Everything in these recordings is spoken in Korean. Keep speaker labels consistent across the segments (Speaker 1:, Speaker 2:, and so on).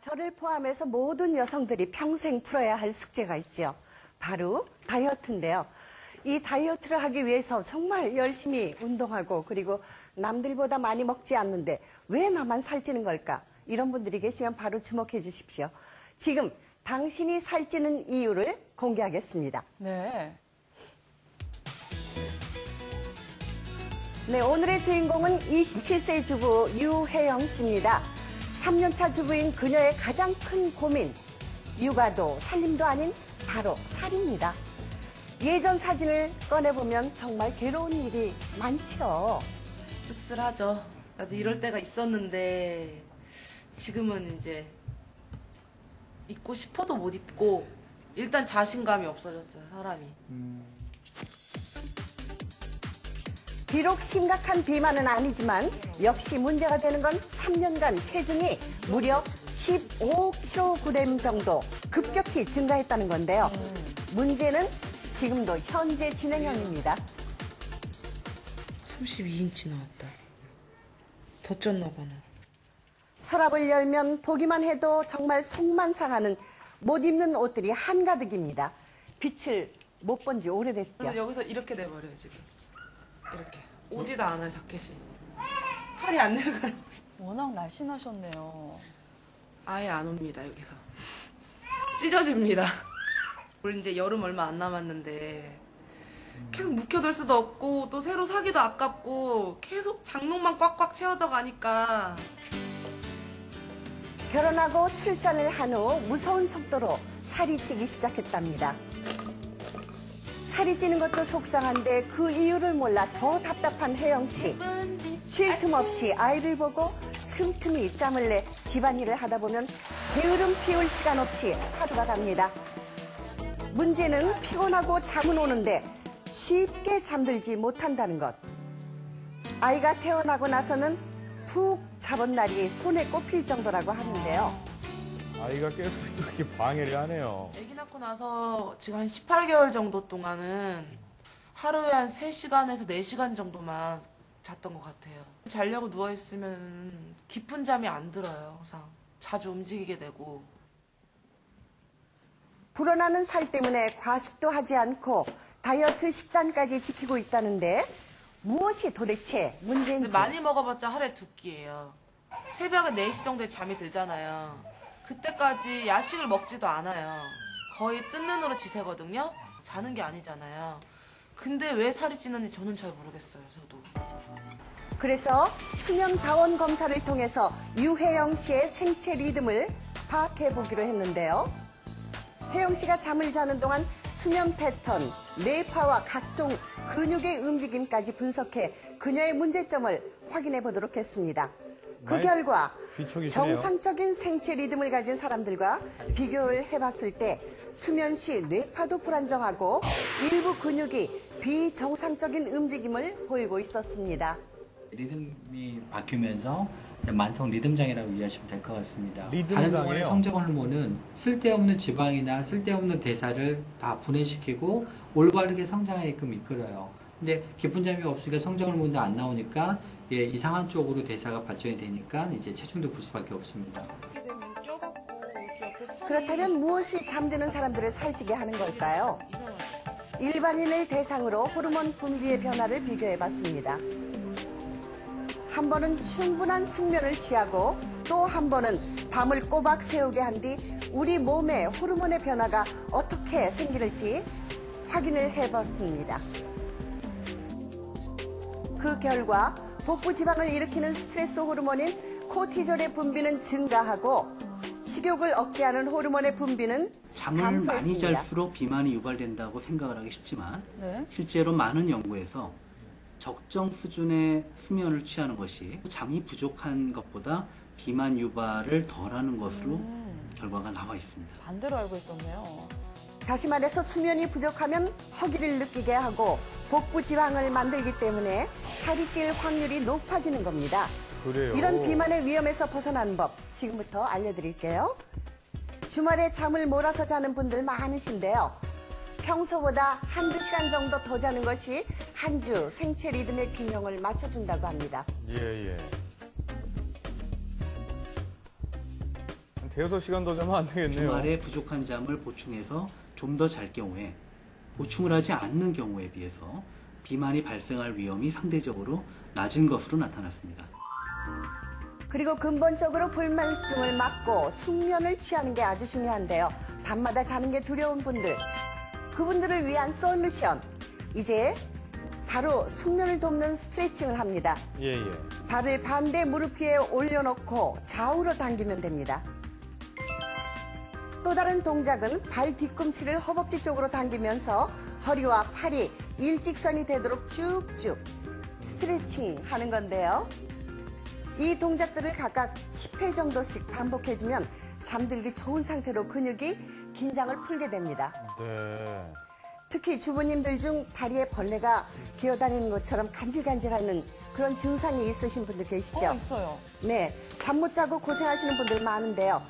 Speaker 1: 저를 포함해서 모든 여성들이 평생 풀어야 할 숙제가 있죠. 바로 다이어트인데요. 이 다이어트를 하기 위해서 정말 열심히 운동하고 그리고 남들보다 많이 먹지 않는데 왜 나만 살찌는 걸까? 이런 분들이 계시면 바로 주목해 주십시오. 지금 당신이 살찌는 이유를 공개하겠습니다.
Speaker 2: 네.
Speaker 1: 네, 오늘의 주인공은 27세 주부 유혜영 씨입니다. 3년차 주부인 그녀의 가장 큰 고민, 육아도 살림도 아닌 바로 살입니다. 예전 사진을 꺼내보면 정말 괴로운 일이 많죠.
Speaker 3: 씁쓸하죠. 나도 이럴 때가 있었는데 지금은 이제 입고 싶어도 못 입고 일단 자신감이 없어졌어요, 사람이.
Speaker 1: 비록 심각한 비만은 아니지만 역시 문제가 되는 건 3년간 체중이 무려 15kg 정도 급격히 증가했다는 건데요. 문제는 지금도 현재 진행형입니다.
Speaker 3: 32인치 나왔다. 더 쪘나 봐, 나.
Speaker 1: 서랍을 열면 보기만 해도 정말 속만 상하는 못 입는 옷들이 한가득입니다. 빛을 못 본 지 오래됐죠.
Speaker 3: 그래서 여기서 이렇게 돼버려요, 지금. 이렇게. 오지도 않아요, 자켓이. 팔이 안 내려가요.
Speaker 2: 워낙 날씬하셨네요.
Speaker 3: 아예 안 옵니다, 여기서. 찢어집니다. 우리 이제 여름 얼마 안 남았는데 계속 묵혀둘 수도 없고 또 새로 사기도 아깝고 계속 장롱만 꽉꽉 채워져 가니까.
Speaker 1: 결혼하고 출산을 한 후 무서운 속도로 살이 찌기 시작했답니다. 살이 찌는 것도 속상한데 그 이유를 몰라 더 답답한 혜영 씨. 쉴 틈 없이 아이를 보고 틈틈이 짬을 내 집안일을 하다 보면 게으름 피울 시간 없이 하루가 갑니다. 문제는 피곤하고 잠은 오는데 쉽게 잠들지 못한다는 것. 아이가 태어나고 나서는 푹 잡은 날이 손에 꼽힐 정도라고 하는데요.
Speaker 4: 아이가 계속 이렇게 방해를 하네요.
Speaker 3: 아기 낳고 나서 지금 한 18개월 정도 동안은 하루에 한 3시간에서 4시간 정도만 잤던 것 같아요. 자려고 누워있으면 깊은 잠이 안 들어요, 항상. 자주 움직이게 되고.
Speaker 1: 불어나는 살 때문에 과식도 하지 않고 다이어트 식단까지 지키고 있다는데 무엇이 도대체 문제인지.
Speaker 3: 근데 많이 먹어봤자 하루에 2끼예요. 새벽에 4시 정도에 잠이 들잖아요. 그때까지 야식을 먹지도 않아요. 거의 뜬 눈으로 지새거든요. 자는 게 아니잖아요. 근데 왜 살이 찌는지 저는 잘 모르겠어요, 저도.
Speaker 1: 그래서 수면 다원 검사를 통해서 유혜영 씨의 생체 리듬을 파악해 보기로 했는데요. 혜영 씨가 잠을 자는 동안 수면 패턴, 뇌파와 각종 근육의 움직임까지 분석해 그녀의 문제점을 확인해 보도록 했습니다. 그 결과 정상적인 생체 리듬을 가진 사람들과 비교를 해봤을 때 수면 시 뇌파도 불안정하고 일부 근육이 비정상적인 움직임을 보이고 있었습니다.
Speaker 5: 리듬이 바뀌면서 만성 리듬장애라고 이해하시면 될 것 같습니다.
Speaker 4: 리듬장애요?
Speaker 5: 다른 동안의 성장 호르몬은 쓸데없는 지방이나 쓸데없는 대사를 다 분해시키고 올바르게 성장하게끔 이끌어요. 근데 깊은 잠이 없으니까 성장 호르몬도 안 나오니까 이상한 쪽으로 대사가 발전이 되니까 이제 체중도 볼 수밖에 없습니다.
Speaker 1: 그렇다면 무엇이 잠드는 사람들을 살찌게 하는 걸까요? 일반인을 대상으로 호르몬 분비의 변화를 비교해 봤습니다. 한 번은 충분한 숙면을 취하고 또 한 번은 밤을 꼬박 새우게 한 뒤 우리 몸의 호르몬의 변화가 어떻게 생길지 확인을 해봤습니다. 그 결과 복부 지방을 일으키는 스트레스 호르몬인 코티졸의 분비는 증가하고 식욕을 억제하는 호르몬의 분비는
Speaker 6: 잠을 많이
Speaker 1: 감소했습니다.
Speaker 6: 잘수록 비만이 유발된다고 생각을 하기 쉽지만
Speaker 2: 네.
Speaker 6: 실제로 많은 연구에서 적정 수준의 수면을 취하는 것이 잠이 부족한 것보다 비만 유발을 덜하는 것으로 결과가 나와 있습니다.
Speaker 2: 반대로 알고 있었네요.
Speaker 1: 다시 말해서 수면이 부족하면 허기를 느끼게 하고 복부 지방을 만들기 때문에 살이 찔 확률이 높아지는 겁니다.
Speaker 4: 그래요?
Speaker 1: 이런 비만의 위험에서 벗어나는 법 지금부터 알려드릴게요. 주말에 잠을 몰아서 자는 분들 많으신데요. 평소보다 한두 시간 정도 더 자는 것이 한 주 생체 리듬의 균형을 맞춰준다고 합니다.
Speaker 4: 예. 대여섯 시간 더 자면 안 되겠네요.
Speaker 6: 주말에 부족한 잠을 보충해서 좀 더 잘 경우에 보충을 하지 않는 경우에 비해서 비만이 발생할 위험이 상대적으로 낮은 것으로 나타났습니다.
Speaker 1: 그리고 근본적으로 불면증을 막고 숙면을 취하는 게 아주 중요한데요. 밤마다 자는 게 두려운 분들, 그분들을 위한 솔루션. 이제 바로 숙면을 돕는 스트레칭을 합니다.
Speaker 4: 예.
Speaker 1: 발을 반대 무릎 위에 올려놓고 좌우로 당기면 됩니다. 또 다른 동작은 발 뒤꿈치를 허벅지 쪽으로 당기면서 허리와 팔이 일직선이 되도록 쭉쭉 스트레칭 하는 건데요. 이 동작들을 각각 10회 정도씩 반복해주면 잠들기 좋은 상태로 근육이 긴장을 풀게 됩니다.
Speaker 4: 네.
Speaker 1: 특히 주부님들 중 다리에 벌레가 기어다니는 것처럼 간질간질하는 그런 증상이 있으신 분들 계시죠?
Speaker 2: 있어요.
Speaker 1: 네, 잠 못 자고 고생하시는 분들 많은데요.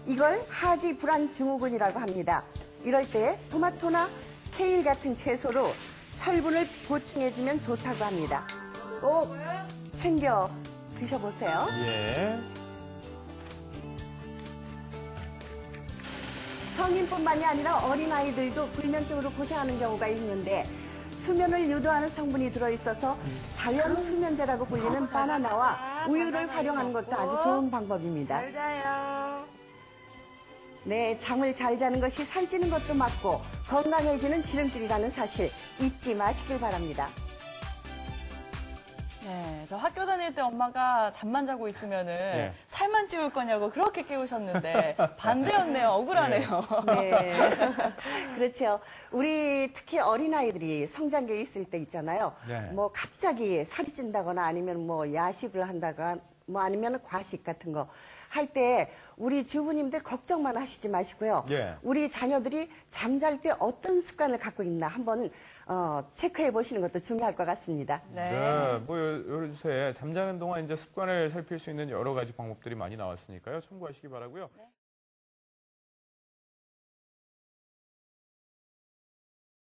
Speaker 1: 이걸 하지 불안 증후군이라고 합니다. 이럴 때 토마토나 케일 같은 채소로 철분을 보충해주면 좋다고 합니다. 꼭 챙겨 드셔보세요.
Speaker 4: 예.
Speaker 1: 성인뿐만이 아니라 어린아이들도 불면증으로 고생하는 경우가 있는데 수면을 유도하는 성분이 들어있어서 자연 수면제라고 불리는 바나나와 우유를 활용하는 것도 아주 좋은 방법입니다.
Speaker 3: 잘 자요.
Speaker 1: 네, 잠을 잘 자는 것이 살찌는 것도 맞고 건강해지는 지름길이라는 사실 잊지 마시길 바랍니다.
Speaker 2: 네, 저 학교 다닐 때 엄마가 잠만 자고 있으면은 살만 찌울 거냐고 그렇게 깨우셨는데 반대였네요. 억울하네요.
Speaker 1: 네, 그렇죠. 우리 특히 어린아이들이 성장기에 있을 때 있잖아요.
Speaker 4: 네.
Speaker 1: 뭐 갑자기 살이 찐다거나 아니면 뭐 야식을 한다거나 뭐 아니면 과식 같은 거 할 때 우리 주부님들 걱정만 하시지 마시고요.
Speaker 4: 예.
Speaker 1: 우리 자녀들이 잠잘 때 어떤 습관을 갖고 있나 한번 체크해 보시는 것도 중요할 것 같습니다.
Speaker 4: 네. 뭐 요새 잠자는 동안 이제 습관을 살필 수 있는 여러 가지 방법들이 많이 나왔으니까요. 참고하시기 바라고요.